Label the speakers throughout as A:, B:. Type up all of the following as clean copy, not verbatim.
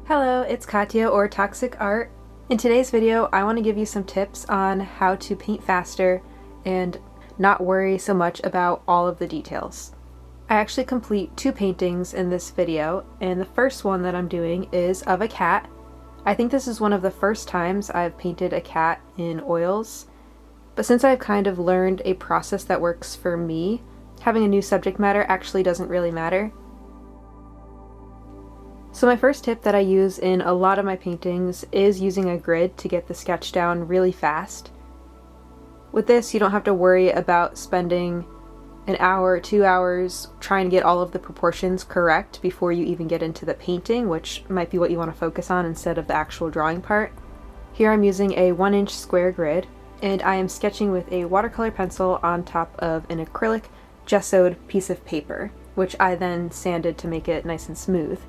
A: Hello, it's Katya or Toxic Art. In today's video, I want to give you some tips on how to paint faster and not worry so much about all of the details. I actually complete two paintings in this video, and the first one that I'm doing is of a cat. I think this is one of the first times I've painted a cat in oils, but since I've kind of learned a process that works for me, having a new subject matter actually doesn't really matter. So my first tip that I use in a lot of my paintings is using a grid to get the sketch down really fast. With this, you don't have to worry about spending an hour or 2 hours trying to get all of the proportions correct before you even get into the painting, which might be what you want to focus on instead of the actual drawing part. Here I'm using a 1-inch square grid, and I am sketching with a watercolor pencil on top of an acrylic gessoed piece of paper, which I then sanded to make it nice and smooth.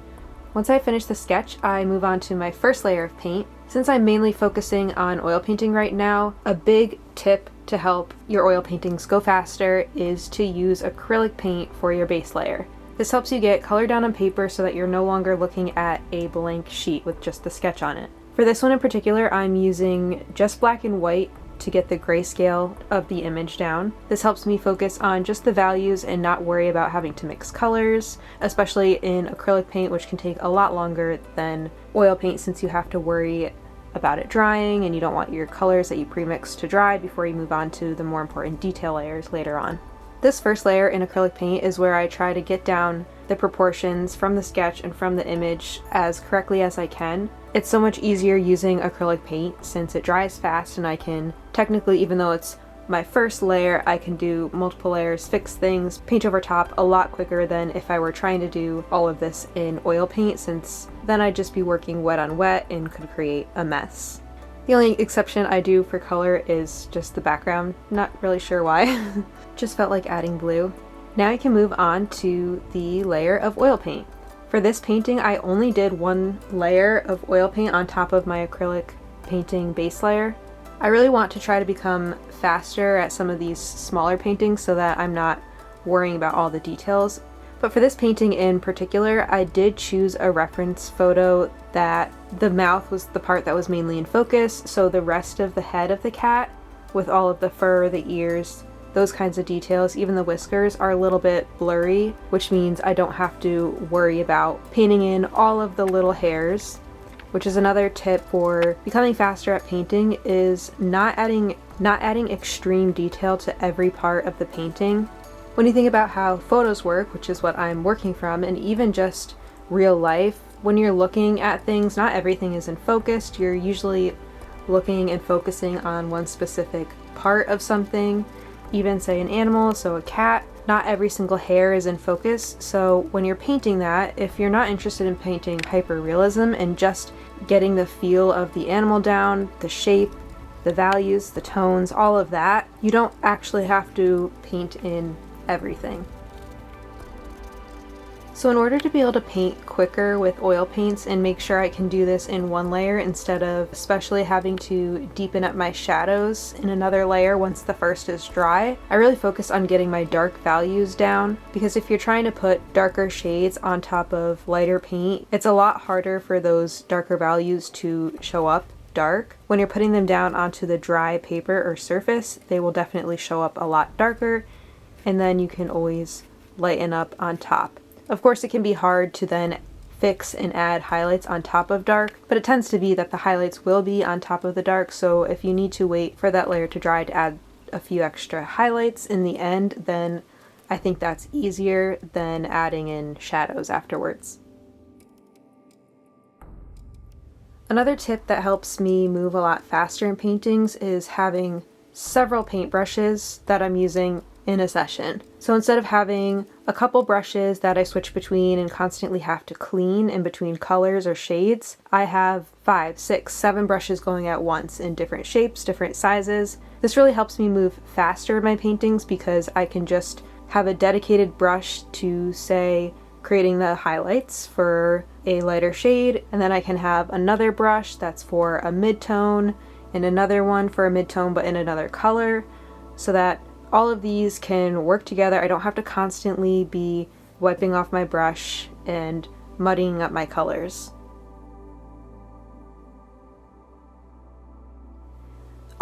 A: Once I finish the sketch, I move on to my first layer of paint. Since I'm mainly focusing on oil painting right now, a big tip to help your oil paintings go faster is to use acrylic paint for your base layer. This helps you get color down on paper so that you're no longer looking at a blank sheet with just the sketch on it. For this one in particular, I'm using just black and white to get the grayscale of the image down. This helps me focus on just the values and not worry about having to mix colors, especially in acrylic paint, which can take a lot longer than oil paint since you have to worry about it drying and you don't want your colors that you pre-mix to dry before you move on to the more important detail layers later on. This first layer in acrylic paint is where I try to get down the proportions from the sketch and from the image as correctly as I can. It's so much easier using acrylic paint since it dries fast, and I can technically, even though it's my first layer, I can do multiple layers, fix things, paint over top a lot quicker than if I were trying to do all of this in oil paint, since then I'd just be working wet on wet and could create a mess. The only exception I do for color is just the background. Not really sure why. Just felt like adding blue. Now I can move on to the layer of oil paint. For this painting, I only did one layer of oil paint on top of my acrylic painting base layer. I really want to try to become faster at some of these smaller paintings so that I'm not worrying about all the details. But for this painting in particular, I did choose a reference photo that the mouth was the part that was mainly in focus, so the rest of the head of the cat, with all of the fur, the ears, those kinds of details, even the whiskers, are a little bit blurry, which means I don't have to worry about painting in all of the little hairs. Which is another tip for becoming faster at painting, is not adding extreme detail to every part of the painting. When you think about how photos work, which is what I'm working from, and even just real life, when you're looking at things, not everything is in focus. You're usually looking and focusing on one specific part of something, even say an animal, so a cat. Not every single hair is in focus, so when you're painting that, if you're not interested in painting hyper-realism and just getting the feel of the animal down, the shape, the values, the tones, all of that, you don't actually have to paint in everything. So in order to be able to paint quicker with oil paints and make sure I can do this in one layer instead of especially having to deepen up my shadows in another layer once the first is dry, I really focus on getting my dark values down, because if you're trying to put darker shades on top of lighter paint, it's a lot harder for those darker values to show up dark. When you're putting them down onto the dry paper or surface, they will definitely show up a lot darker, and then you can always lighten up on top. Of course, it can be hard to then fix and add highlights on top of dark, but it tends to be that the highlights will be on top of the dark, so if you need to wait for that layer to dry to add a few extra highlights in the end, then I think that's easier than adding in shadows afterwards. Another tip that helps me move a lot faster in paintings is having several paintbrushes that I'm using in a session. So instead of having a couple brushes that I switch between and constantly have to clean in between colors or shades, I have 5, 6, 7 brushes going at once in different shapes, different sizes. This really helps me move faster in my paintings because I can just have a dedicated brush to, say, creating the highlights for a lighter shade, and then I can have another brush that's for a mid-tone and another one for a mid-tone but in another color, so that all of these can work together. I don't have to constantly be wiping off my brush and muddying up my colors.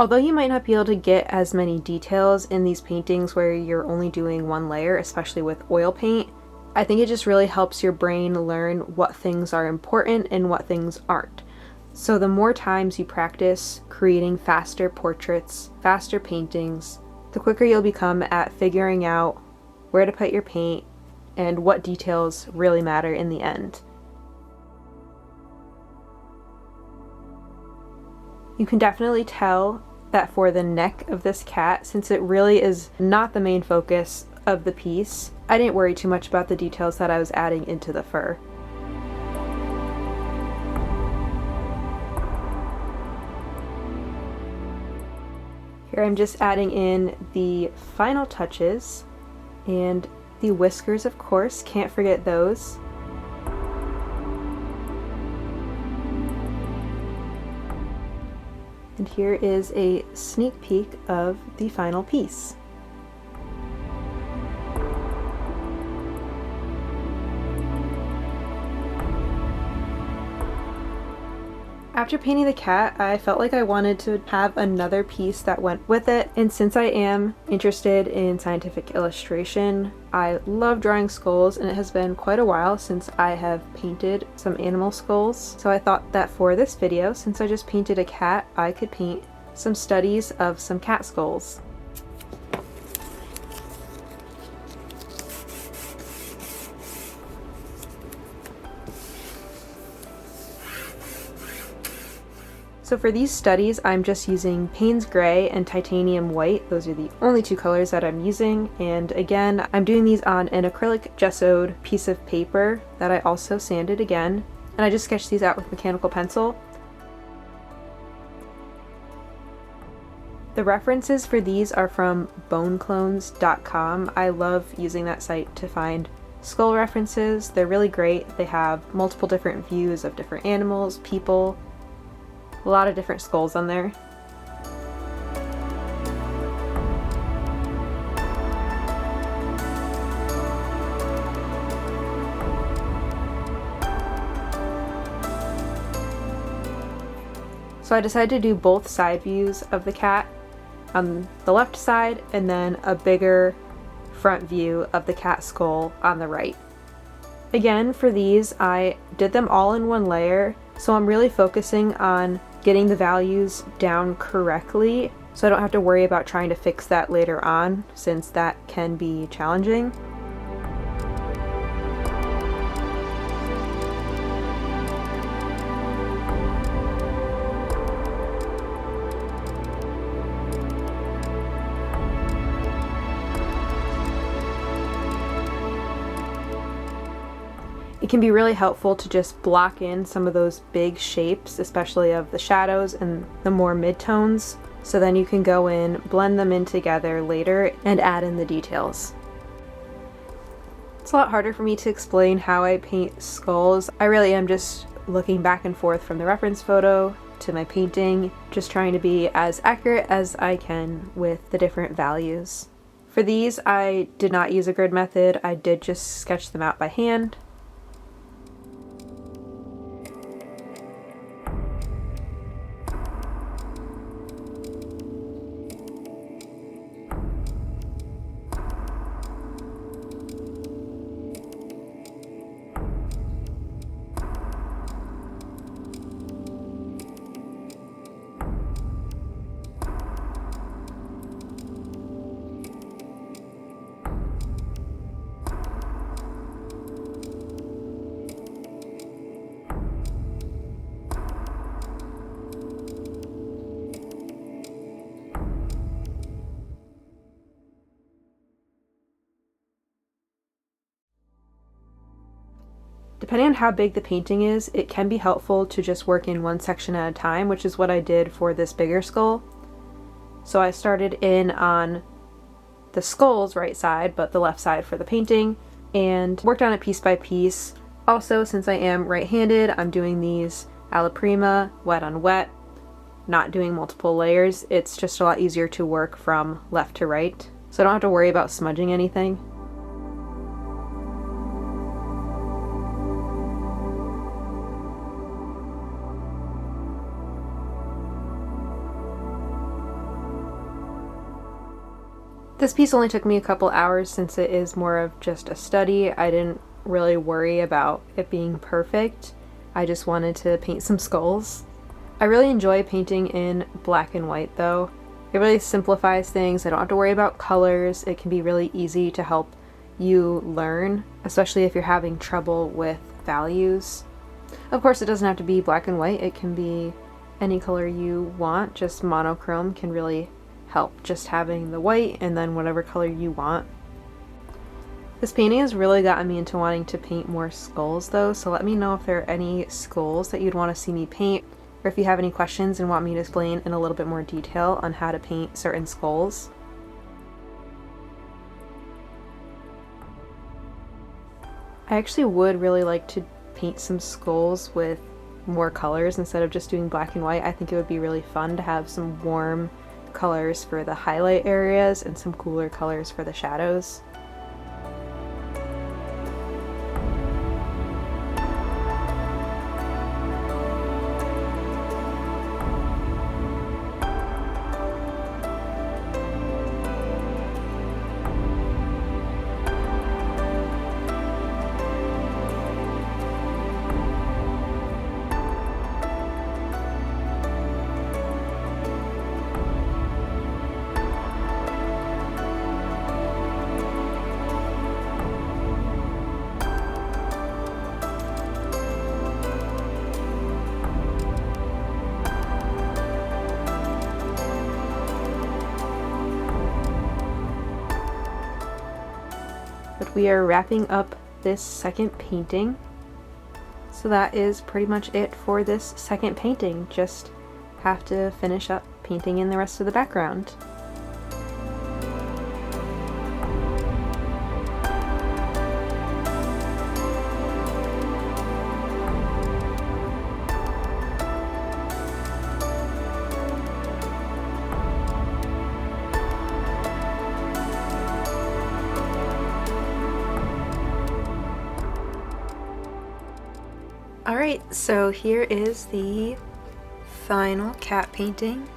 A: Although you might not be able to get as many details in these paintings where you're only doing one layer, especially with oil paint, I think it just really helps your brain learn what things are important and what things aren't. So the more times you practice creating faster portraits, faster paintings, the quicker you'll become at figuring out where to put your paint and what details really matter in the end. You can definitely tell that for the neck of this cat, since it really is not the main focus of the piece, I didn't worry too much about the details that I was adding into the fur. Here I'm just adding in the final touches, and the whiskers, of course, can't forget those. And here is a sneak peek of the final piece. After painting the cat, I felt like I wanted to have another piece that went with it, and since I am interested in scientific illustration, I love drawing skulls, and it has been quite a while since I have painted some animal skulls. So I thought that for this video, since I just painted a cat, I could paint some studies of some cat skulls. So for these studies, I'm just using Payne's Gray and Titanium White. Those are the only two colors that I'm using. And again, I'm doing these on an acrylic gessoed piece of paper that I also sanded again. And I just sketched these out with mechanical pencil. The references for these are from boneclones.com. I love using that site to find skull references. They're really great. They have multiple different views of different animals, people, a lot of different skulls on there. So I decided to do both side views of the cat on the left side and then a bigger front view of the cat skull on the right. Again, for these, I did them all in one layer, so I'm really focusing on getting the values down correctly so I don't have to worry about trying to fix that later on, since that can be challenging. It can be really helpful to just block in some of those big shapes, especially of the shadows and the more midtones, so then you can go in, blend them in together later, and add in the details. It's a lot harder for me to explain how I paint skulls. I really am just looking back and forth from the reference photo to my painting, just trying to be as accurate as I can with the different values. For these, I did not use a grid method. I did just sketch them out by hand. Depending on how big the painting is, it can be helpful to just work in one section at a time, which is what I did for this bigger skull. So I started in on the skull's right side, but the left side for the painting, and worked on it piece by piece. Also, since I am right-handed, I'm doing these alla prima, wet on wet, not doing multiple layers. It's just a lot easier to work from left to right, so I don't have to worry about smudging anything. This piece only took me a couple hours since it is more of just a study. I didn't really worry about it being perfect. I just wanted to paint some skulls. I really enjoy painting in black and white though. It really simplifies things. I don't have to worry about colors. It can be really easy to help you learn, especially if you're having trouble with values. Of course, it doesn't have to be black and white. It can be any color you want. Just monochrome can really help, just having the white and then whatever color you want. This painting has really gotten me into wanting to paint more skulls though, so let me know if there are any skulls that you'd want to see me paint, or if you have any questions and want me to explain in a little bit more detail on how to paint certain skulls. I actually would really like to paint some skulls with more colors instead of just doing black and white. I think it would be really fun to have some warm colors for the highlight areas and some cooler colors for the shadows. But we are wrapping up this second painting. So that is pretty much it for this second painting. Just have to finish up painting in the rest of the background. Alright, so here is the final cat painting.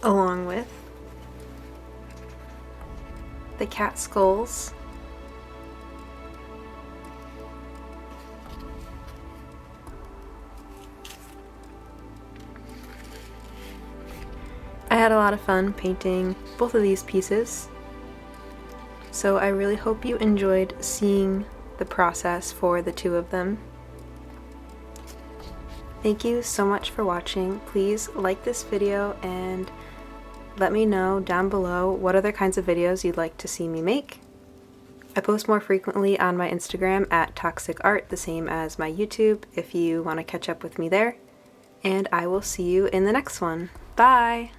A: Along with the cat skulls. I had a lot of fun painting both of these pieces. So I really hope you enjoyed seeing the process for the two of them. Thank you so much for watching. Please like this video and let me know down below what other kinds of videos you'd like to see me make. I post more frequently on my Instagram at Toxic Art, the same as my YouTube, if you want to catch up with me there. And I will see you in the next one. Bye!